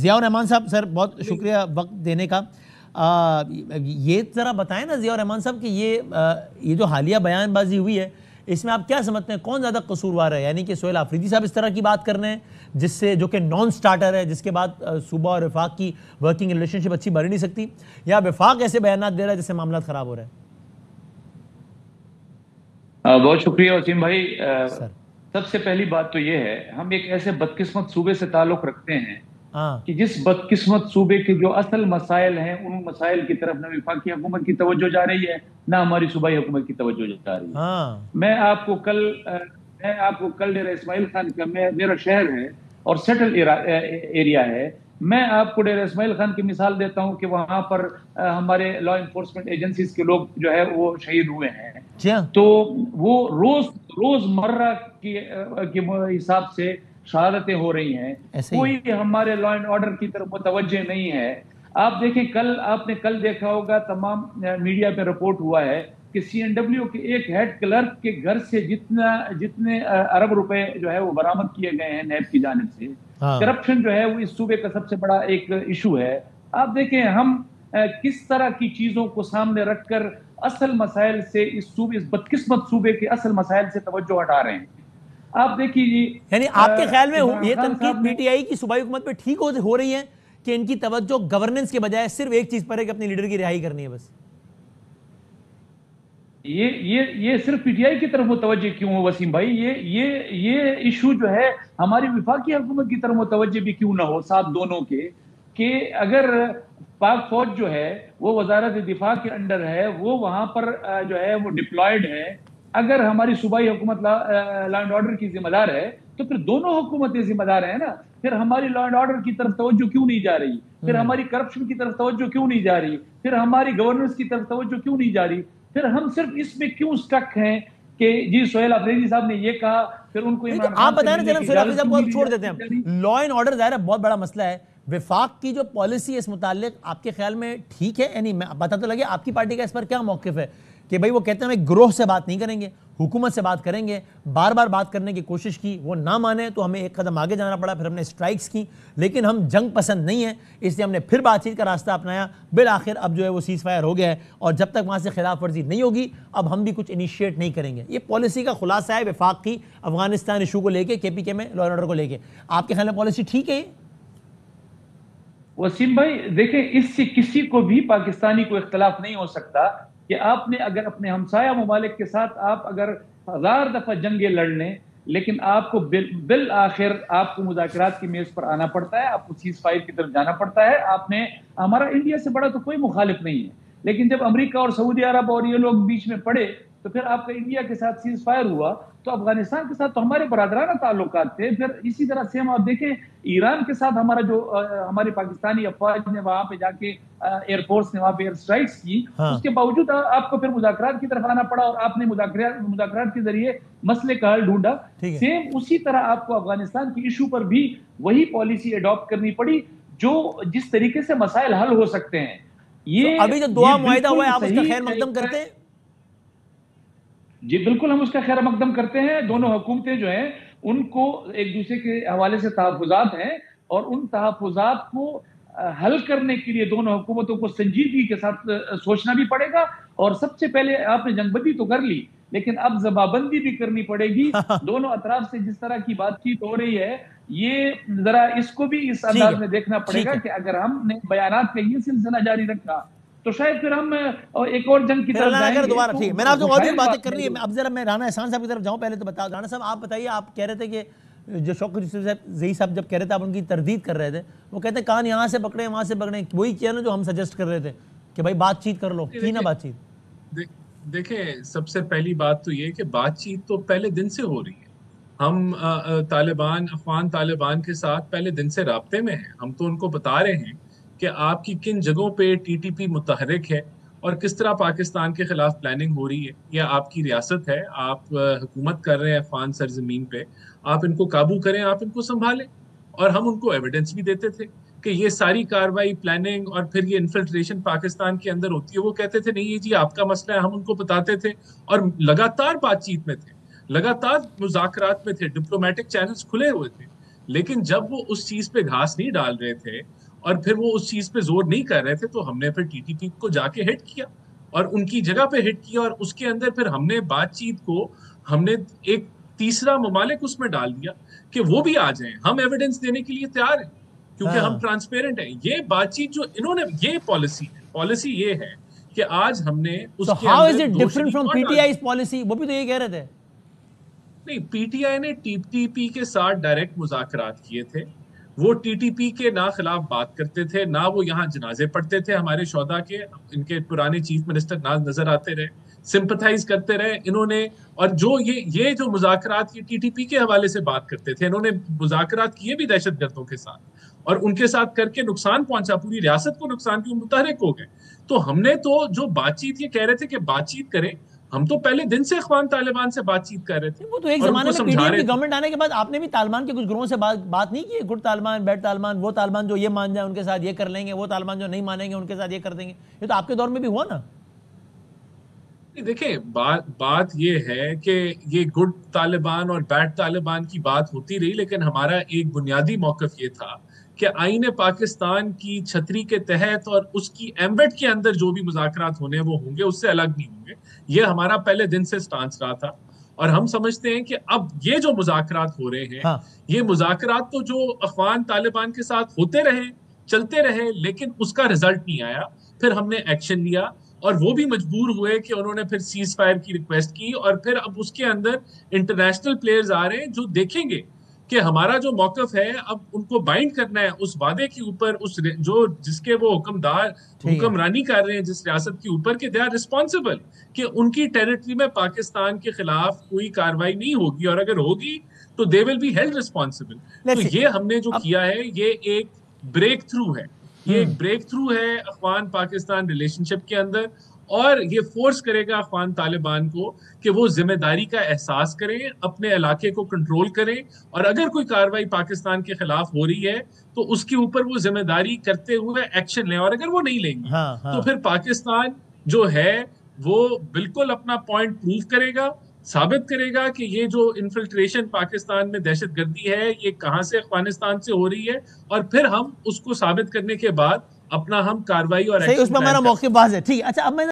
ज़ियाउर रहमान साहब, सर बहुत शुक्रिया वक्त देने का। ये ज़रा बताएं ना ज़ियाउर रहमान साहब कि ये जो हालिया बयानबाजी हुई है इसमें आप क्या समझते हैं, कौन ज़्यादा कसूरवार है? यानी कि सोहेल आफरीदी साहब इस तरह की बात कर रहे हैं जिससे, जो कि नॉन स्टार्टर है, जिसके बाद सूबा और वफाक की वर्किंग रिलेशनशिप अच्छी बढ़ नहीं सकती, या वफाक ऐसे बयान दे रहा है जिससे मामला ख़राब हो रहा है? बहुत शुक्रिया वसीम भाई। सर सबसे पहली बात तो ये है, हम एक ऐसे बदकिस्मत सूबे से ताल्लुक रखते हैं हाँ कि जिस बदकिस्मत सूबे के जो असल मसाइल हैं उन मसाइल की तरफ न वफाकी हुकूमत की तवज्जो जा रही है, ना हमारी सूबाई हुकूमत की तवज्जो जा रही है। हाँ मैं आपको कल डेरा इस्माइल खान का, मेरा शहर है और सेटल एरिया है, मैं आपको डेरा इस्माइल खान की मिसाल देता हूं कि वहां पर हमारे लॉ इन्फोर्समेंट एजेंसीज के लोग जो है वो शहीद हुए हैं। तो वो रोजमर्रा के हिसाब से शहादतें हो रही हैं, कोई हमारे लॉ एंड ऑर्डर की तरफ मुतवज्जे नहीं है। आप देखें, आपने कल देखा होगा, तमाम मीडिया पे रिपोर्ट हुआ है कि CNW के एक हेड क्लर्क के घर से जितने अरब रुपए जो है वो बरामद किए गए हैं नैब की जानिब से। करप्शन जो है वो इस सूबे का सबसे बड़ा एक इशू है। आप देखें हम किस तरह की चीजों को सामने रखकर असल मसाइल से इस बदकिस्मत सूबे के असल मसाइल से तवज्जो हटा रहे हैं। आप देखिए, यानी आपके ख्याल में ये तनकीद PTI की सूबाई हुकूमत पे ठीक हो रही है कि इनकी तवज्जो गवर्नेंस के बजाय सिर्फ एक चीज पर है कि अपनी लीडर की रिहाई करनी है बस? ये सिर्फ PTI की तरफ मुतवज्जे क्यों हो वसीम भाई? ये इशू जो है हमारी वफाकी हुकूमत की तरफ मुतवज्जे भी क्यों ना हो, साथ दोनों के, कि अगर पाक फौज जो है वो वजारत दिफा के अंडर है, वो वहां पर जो है वो डिप्लॉयड है, अगर हमारी सूबाई हुकूमत लॉ एंड ऑर्डर की जिम्मेदार है तो फिर दोनों हुकूमतें जिम्मेदार है ना। फिर हमारी लॉ एंड ऑर्डर की तरफ तवज्जो क्यों नहीं जा रही? फिर हमारी करप्शन की तरफ तवज्जो क्यों नहीं जा रही? फिर हमारी गवर्नेंस की तरफ तवज्जो क्यों नहीं जा रही? फिर हम सिर्फ इसमें क्यों स्टक हैं कि जी सोहेल आफरीदी साहब ने ये कहा, फिर उनको आप बताएं ना, चलो सोहेल आफरीदी साहब को छोड़ देते हैं। लॉ एंड ऑर्डर ज़ाहिर है बहुत बड़ा मसला है। वफाक की जो पॉलिसी है इस मुताल्लिक आपके ख्याल में ठीक है? यानी पता तो लगे आपकी पार्टी का इस पर क्या मौक़िफ़ है कि भाई वो कहते हैं हमें ग्रोह से बात नहीं करेंगे, हुकूमत से बात करेंगे। बार बार बात करने की कोशिश की, वो ना माने तो हमें एक कदम आगे जाना पड़ा, फिर हमने स्ट्राइक्स की, लेकिन हम जंग पसंद नहीं है, इसलिए हमने फिर बातचीत का रास्ता अपनाया। बिल आखिर अब जो है वो सीज़ फायर हो गया है और जब तक वहाँ से खिलाफ वर्जी नहीं होगी अब हम भी कुछ इनिशिएट नहीं करेंगे। ये पॉलिसी का खुलासा है वफाक की अफगानिस्तान इशू को लेकर, KPK में लॉ एंड ऑर्डर को लेकर। आपके ख्याल में पॉलिसी ठीक है? वसीम भाई देखें, इससे किसी को भी पाकिस्तानी को इख्तलाफ नहीं हो सकता कि आपने अगर अपने हमसाया ममालिक के साथ आप अगर 1000 दफा जंगे लड़ लें, लेकिन आपको बिल आखिर आपको मुज़ाकरात की मेज पर आना पड़ता है, आपको सीज फायर की तरफ जाना पड़ता है। हमारा इंडिया से बड़ा तो कोई मुखालिफ नहीं है, लेकिन जब अमेरिका और सऊदी अरब और ये लोग बीच में पड़े तो फिर आपका इंडिया के साथ सीज फायर हुआ, तो अफगानिस्तान के साथ तो हमारे बरादराना ताल्लुकात थे। फिर इसी तरह से हम आप देखें ईरान के साथ हमारा जो हमारी पाकिस्तानी अफवाज ने वहां पे जाके एयरफोर्स ने वहां पे एयर स्ट्राइक्स की, उसके बावजूद आपको फिर मुज़ाकरात की तरफ आना पड़ा और आपने मुज़ाकरात के जरिए मसले का हल ढूंढा। सेम उसी तरह आपको अफगानिस्तान की इशू पर भी वही पॉलिसी अडॉप्ट करनी पड़ी जो जिस तरीके से मसाइल हल हो सकते हैं। ये अभी जो दुआ मुआहिदा हुआ है आप उसका खैर मकदम करते हैं? जी बिल्कुल, हम उसका खैर मकदम करते हैं। दोनों हुकूमतें जो हैं उनको एक दूसरे के हवाले से तहफ़्फ़ुज़ात हैं और उन तहफ़्फ़ुज़ात को हल करने के लिए दोनों हुकूमतों को संजीदगी के साथ सोचना भी पड़ेगा। और सबसे पहले आपने जंगबंदी तो कर ली, लेकिन अब जबाबंदी भी करनी पड़ेगी। दोनों अतराफ से जिस तरह की बातचीत हो रही है, ये जरा इसको भी इस अंदाज में देखना पड़ेगा कि अगर हमने बयानात का ये सिलसिला जारी रखा तो शायद फिर हम एक और जंग की तरफ जाएंगे। दोबारा ठीक है, मैंने आपसे और भी बातें करनी है। अब जरा मैं राना एहसान साहब की तरफ जाऊं, पहले तो बताओ राना साहब, आप बताइए, आप कह रहे थे कि जो शौकत ज़ई साहब जब कह रहे थे आप उनकी तरदीद कर रहे थे, वो कहते हैं कान यहाँ से पकड़े वहाँ से पकड़े, वही किया ना जो हम सजेस्ट कर रहे थे कि भाई बातचीत कर लो, की ना बातचीत। देखिए, सबसे पहली बात तो ये कि बातचीत तो पहले दिन से हो रही है। हम अफगान तालिबान के साथ पहले दिन से राब्ते में हैं। हम तो उनको बता रहे हैं कि आपकी किन जगहों पे TTP मुतहरिक है और किस तरह पाकिस्तान के खिलाफ प्लानिंग हो रही है। यह आपकी रियासत है, आप हुकूमत कर रहे हैं अफगान सरजमीन पे, आप इनको काबू करें, आप इनको संभालें। और हम उनको एविडेंस भी देते थे कि ये सारी कार्रवाई, प्लानिंग और फिर ये इन्फिल्ट्रेशन पाकिस्तान के अंदर होती है। वो कहते थे नहीं ये जी आपका मसला है, हम उनको बताते थे और लगातार बातचीत में थे, लगातार मुज़ाकरात में थे, डिप्लोमेटिक चैनल्स खुले हुए थे। लेकिन जब वो उस चीज पे घास नहीं डाल रहे थे और फिर वो उस चीज पे जोर नहीं कर रहे थे, तो हमने फिर टीटीपी को जाके हिट किया और उनकी जगह पे हिट किया, और उसके अंदर फिर हमने बातचीत को, हमने एक तीसरा ममालिक उसमें डाल दिया कि वो भी आ जाएं, हम एविडेंस देने के लिए तैयार हैं क्योंकि हम ट्रांसपेरेंट हैं। ये बातचीत जो इन्होंने, ये पॉलिसी ये है कि आज हमने उसके हाउ इज अंदर it different from PTI policy? वो भी तो ये कह रहे थे। नहीं, पीटीआई ने टीटीपी के साथ डायरेक्ट मुज़ाकरात किए थे। वो टीटीपी के ना खिलाफ बात करते थे, ना वो यहाँ जनाजे पढ़ते थे हमारे शोहदा के। इनके पुराने चीफ मिनिस्टर ना नजर आते रहे, सिंपथाइज करते रहे इन्होंने। और जो ये जो मुज़ाकरात ये टीटीपी के हवाले से बात करते थे, इन्होंने मुज़ाकरात किए भी दहशतगर्दों के साथ और उनके साथ करके नुकसान पहुंचा, पूरी रियासत को नुकसान की मुतहरिक हो गए। तो हमने तो जो बातचीत, ये कह रहे थे कि बातचीत करें, हम तो पहले दिन से अखवान तालिबान से बातचीत कर रहे थे। वो तो एक जमाने में पीडीएम की गवर्नमेंट आने के बाद आपने भी तालिबान के कुछ ग्रोहों से बात नहीं की? गुड तालिबान, बैड तालिबान, वो तालिबान जो ये मान जाए उनके साथ ये कर लेंगे, वो तालिबान जो नहीं मानेंगे उनके साथ ये कर देंगे। ये तो आपके दौर में भी हुआ ना। देखिए, बात ये है कि ये गुड तालिबान और बैड तालिबान की बात होती रही, लेकिन हमारा एक बुनियादी मौकफ ये था कि आईने पाकिस्तान की छतरी के तहत और उसकी एम्बेड के अंदर जो भी मुज़ाकरात होने वो होंगे, उससे अलग नहीं होंगे। ये हमारा पहले दिन से स्टांस रहा था और हम समझते हैं कि अब ये जो मुज़ाकरात हो रहे हैं, हाँ। ये मुज़ाकरात तो जो अफगान तालिबान के साथ होते रहे, चलते रहे, लेकिन उसका रिजल्ट नहीं आया। फिर हमने एक्शन लिया और वो भी मजबूर हुए कि उन्होंने फिर सीज फायर की रिक्वेस्ट की, और फिर अब उसके अंदर इंटरनेशनल प्लेयर्स आ रहे हैं जो देखेंगे कि हमारा जो मौकफ है, अब उनको बाइंड करना है उस वादे के ऊपर, उस जो जिसके वो हुक्मरानी कर रहे हैं जिस रियासत के ऊपर, कि दे आर रिस्पॉन्सिबल कि उनकी टेरिटरी में पाकिस्तान के खिलाफ कोई कार्रवाई नहीं होगी, और अगर होगी तो they will be held responsible. तो ये हमने जो किया है, ये एक ब्रेक थ्रू है। ये एक ब्रेक थ्रू है अफगान पाकिस्तान रिलेशनशिप के अंदर, और ये फोर्स करेगा अफगान तालिबान को कि वो जिम्मेदारी का एहसास करें, अपने इलाके को कंट्रोल करें, और अगर कोई कार्रवाई पाकिस्तान के खिलाफ हो रही है तो उसके ऊपर वो जिम्मेदारी करते हुए एक्शन लें, और अगर वो नहीं लेंगे तो फिर पाकिस्तान जो है वो बिल्कुल अपना पॉइंट प्रूव करेगा, साबित करेगा कि ये जो इन्फिल्ट्रेशन पाकिस्तान में दहशतगर्दी है ये कहां से, अफगानिस्तान से हो रही है, और फिर हम उसको साबित करने के बाद अपना हम कार्रवाई और सही, उसमें हमारा मौके बाज है। ठीक है, अच्छा अब मैं